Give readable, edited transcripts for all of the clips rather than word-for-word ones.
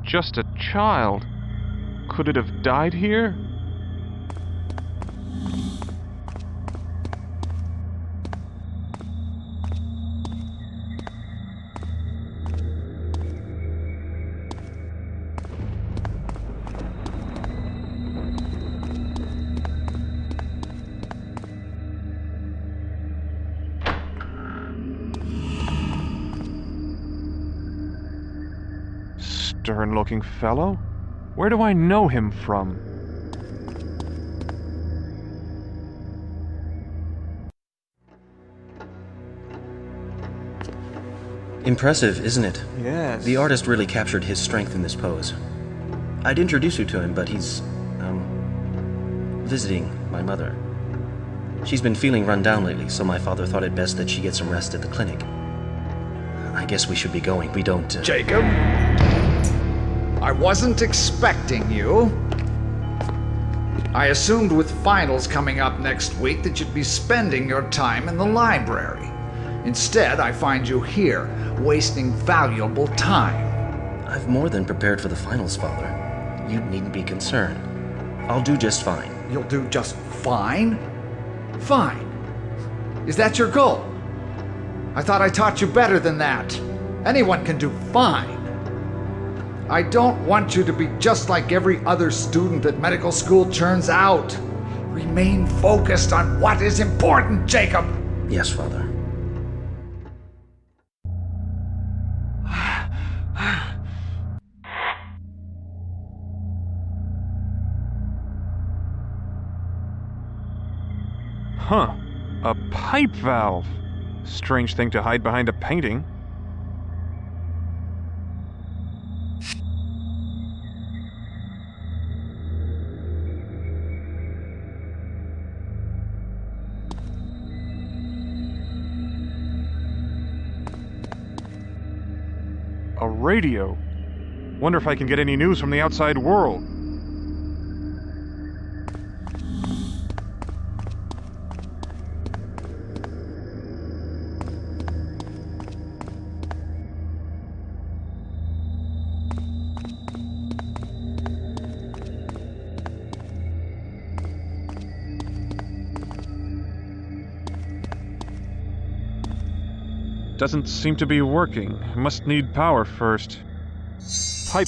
just a child. Could it have died here? Stern-looking fellow? Where do I know him from? Impressive, isn't it? Yes. The artist really captured his strength in this pose. I'd introduce you to him, but he's, visiting my mother. She's been feeling run down lately, so my father thought it best that she get some rest at the clinic. I guess we should be going. We don't... Jacob? I wasn't expecting you. I assumed with finals coming up next week that you'd be spending your time in the library. Instead, I find you here, wasting valuable time. I've more than prepared for the finals, Father. You needn't be concerned. I'll do just fine. You'll do just fine? Fine. Is that your goal? I thought I taught you better than that. Anyone can do fine. I don't want you to be just like every other student that medical school churns out. Remain focused on what is important, Jacob. Yes, Father. Huh. A pipe valve. Strange thing to hide behind a painting. A radio. Wonder if I can get any news from the outside world. Doesn't seem to be working. Must need power first. Pipe.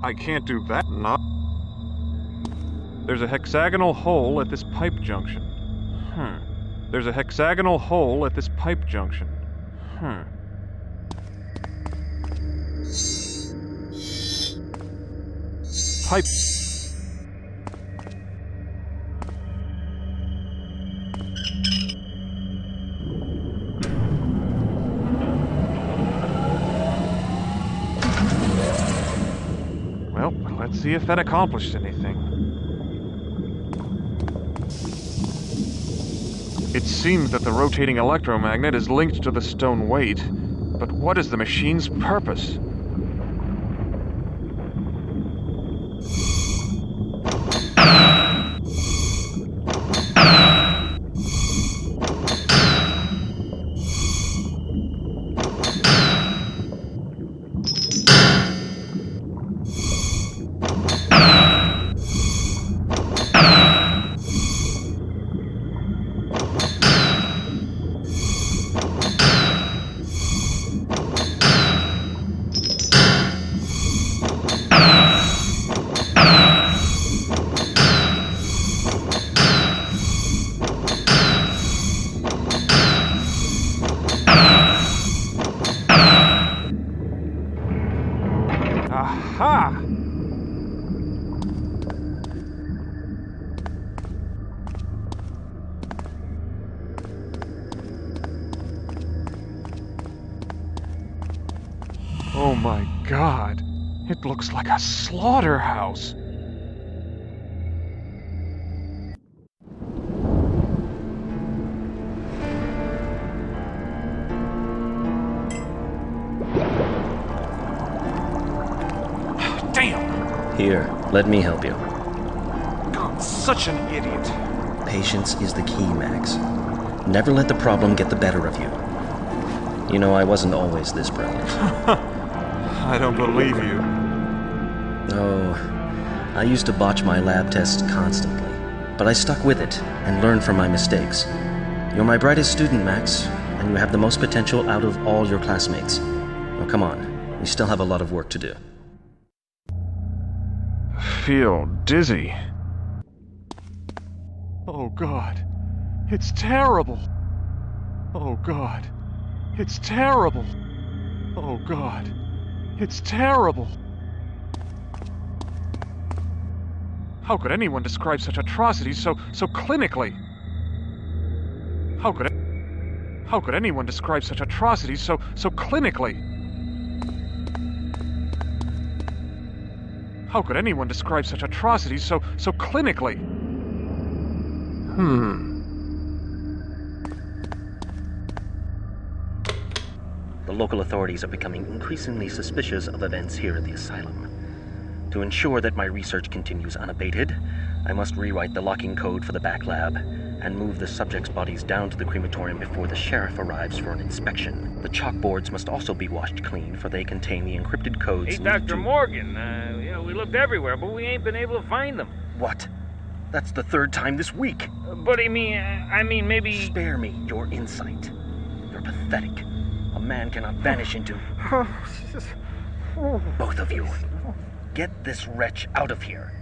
I can't do that, not. There's a hexagonal hole at this pipe junction. There's a hexagonal hole at this pipe junction. Pipe. Well, let's see if that accomplished anything. It seems that the rotating electromagnet is linked to the stone weight, but what is the machine's purpose? Aha! Oh my God! It looks like a slaughterhouse! Damn! Here, let me help you. I'm such an idiot. Patience is the key, Max. Never let the problem get the better of you. You know, I wasn't always this brilliant. I don't believe you. Oh, I used to botch my lab tests constantly, but I stuck with it and learned from my mistakes. You're my brightest student, Max, and you have the most potential out of all your classmates. Now come on, we still have a lot of work to do. Feel dizzy. Oh God, it's terrible. Oh God, it's terrible. Oh God, it's terrible. How could anyone describe such atrocities so clinically? How could anyone describe such atrocities so clinically? How could anyone describe such atrocities so clinically? The local authorities are becoming increasingly suspicious of events here at the asylum. To ensure that my research continues unabated, I must rewrite the locking code for the back lab and move the subjects' bodies down to the crematorium before the sheriff arrives for an inspection. The chalkboards must also be washed clean, for they contain the encrypted codes. Hey, Dr. Morgan, we looked everywhere, but we ain't been able to find them. What? That's the third time this week. But I mean, maybe... Spare me your insight. You're pathetic. A man cannot vanish into... Both of you. Get this wretch out of here.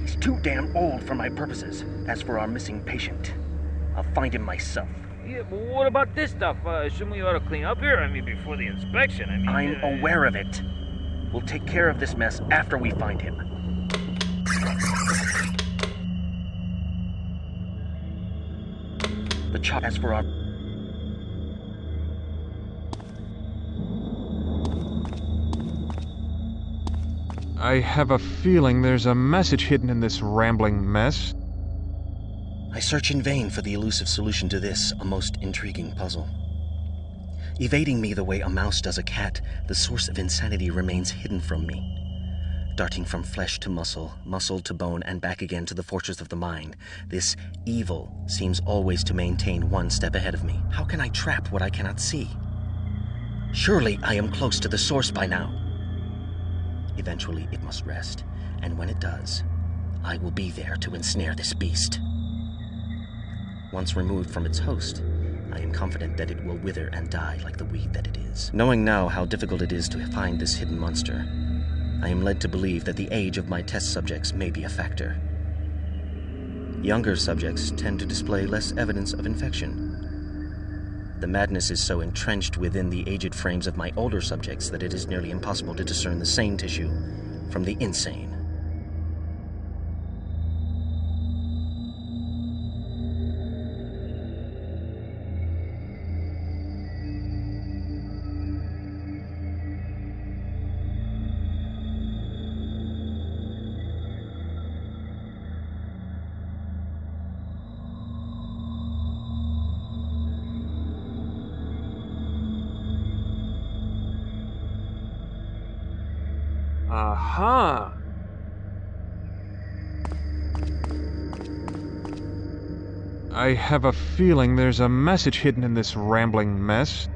He's too damn old for my purposes. As for our missing patient, I'll find him myself. Yeah, but what about this stuff? Shouldn't we ought to clean up here? Before the inspection, I'm aware of it. We'll take care of this mess after we find him. The chop. As for our... I have a feeling there's a message hidden in this rambling mess. I search in vain for the elusive solution to this, a most intriguing puzzle. Evading me the way a mouse does a cat, the source of insanity remains hidden from me. Darting from flesh to muscle, muscle to bone, and back again to the fortress of the mind, this evil seems always to maintain one step ahead of me. How can I trap what I cannot see? Surely I am close to the source by now. Eventually it must rest, and when it does, I will be there to ensnare this beast. Once removed from its host, I am confident that it will wither and die like the weed that it is. Knowing now how difficult it is to find this hidden monster, I am led to believe that the age of my test subjects may be a factor. Younger subjects tend to display less evidence of infection. The madness is so entrenched within the aged frames of my older subjects that it is nearly impossible to discern the sane tissue from the insane. Aha! I have a feeling there's a message hidden in this rambling mess.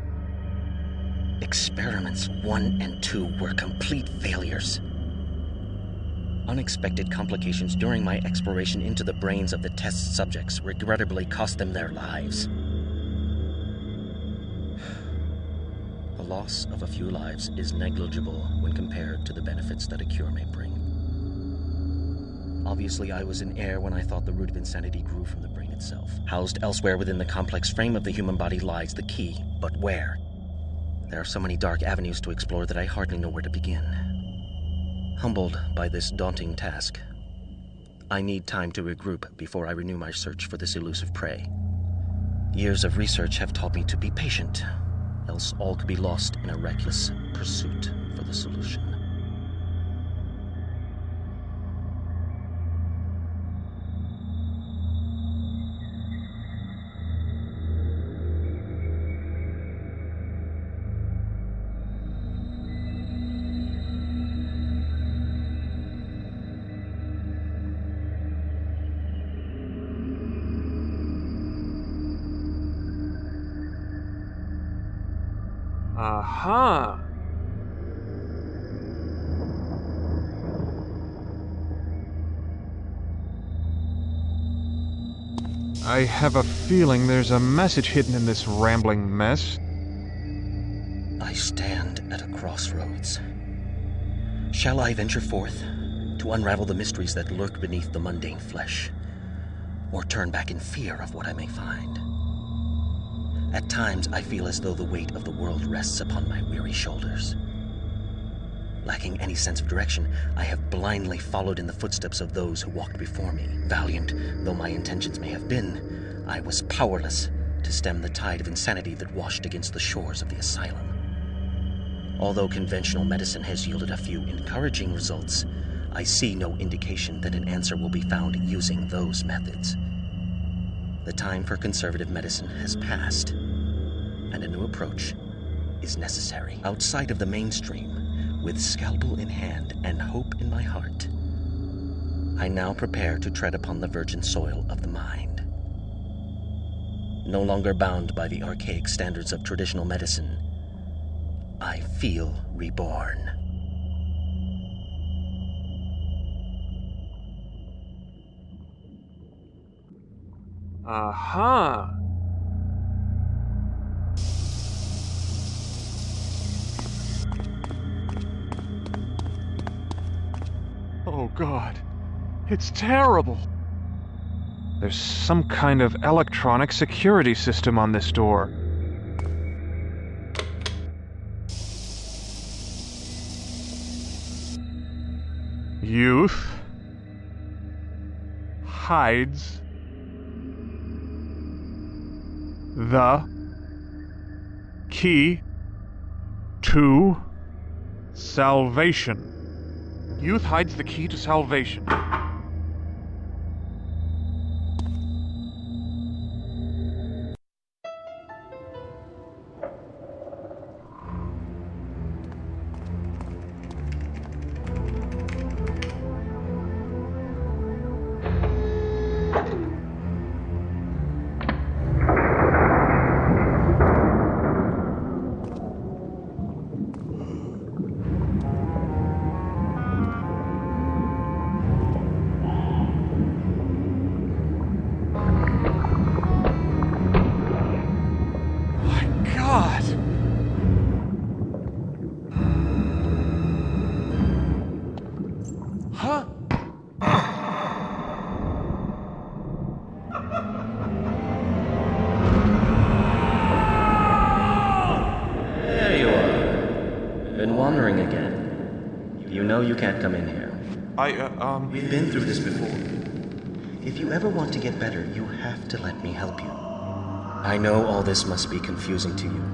Experiments 1 and 2 were complete failures. Unexpected complications during my exploration into the brains of the test subjects regrettably cost them their lives. The loss of a few lives is negligible when compared to the benefits that a cure may bring. Obviously, I was in error when I thought the root of insanity grew from the brain itself. Housed elsewhere within the complex frame of the human body lies the key, but where? There are so many dark avenues to explore that I hardly know where to begin. Humbled by this daunting task, I need time to regroup before I renew my search for this elusive prey. Years of research have taught me to be patient, else all could be lost in a reckless pursuit for the solution. Aha! I have a feeling there's a message hidden in this rambling mess. I stand at a crossroads. Shall I venture forth to unravel the mysteries that lurk beneath the mundane flesh, or turn back in fear of what I may find? At times, I feel as though the weight of the world rests upon my weary shoulders. Lacking any sense of direction, I have blindly followed in the footsteps of those who walked before me. Valiant though my intentions may have been, I was powerless to stem the tide of insanity that washed against the shores of the asylum. Although conventional medicine has yielded a few encouraging results, I see no indication that an answer will be found using those methods. The time for conservative medicine has passed, and a new approach is necessary. Outside of the mainstream, with scalpel in hand and hope in my heart, I now prepare to tread upon the virgin soil of the mind. No longer bound by the archaic standards of traditional medicine, I feel reborn. Aha! Oh God, it's terrible. There's some kind of electronic security system on this door. Youth hides the key to salvation. Youth hides the key to salvation. Huh? There you are. Been wandering again. You know you can't come in here. We've been through this before. If you ever want to get better, you have to let me help you. I know all this must be confusing to you,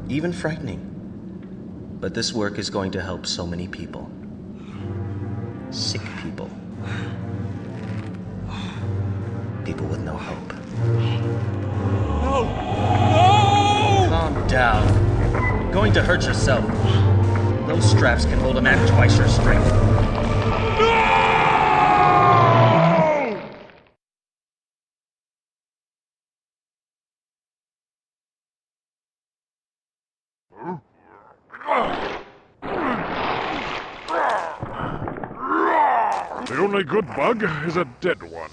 even frightening. But this work is going to help so many people. Sick people. People with no hope. No! No! Calm down. You're going to hurt yourself. Those straps can hold a man twice your strength. The only good bug is a dead one.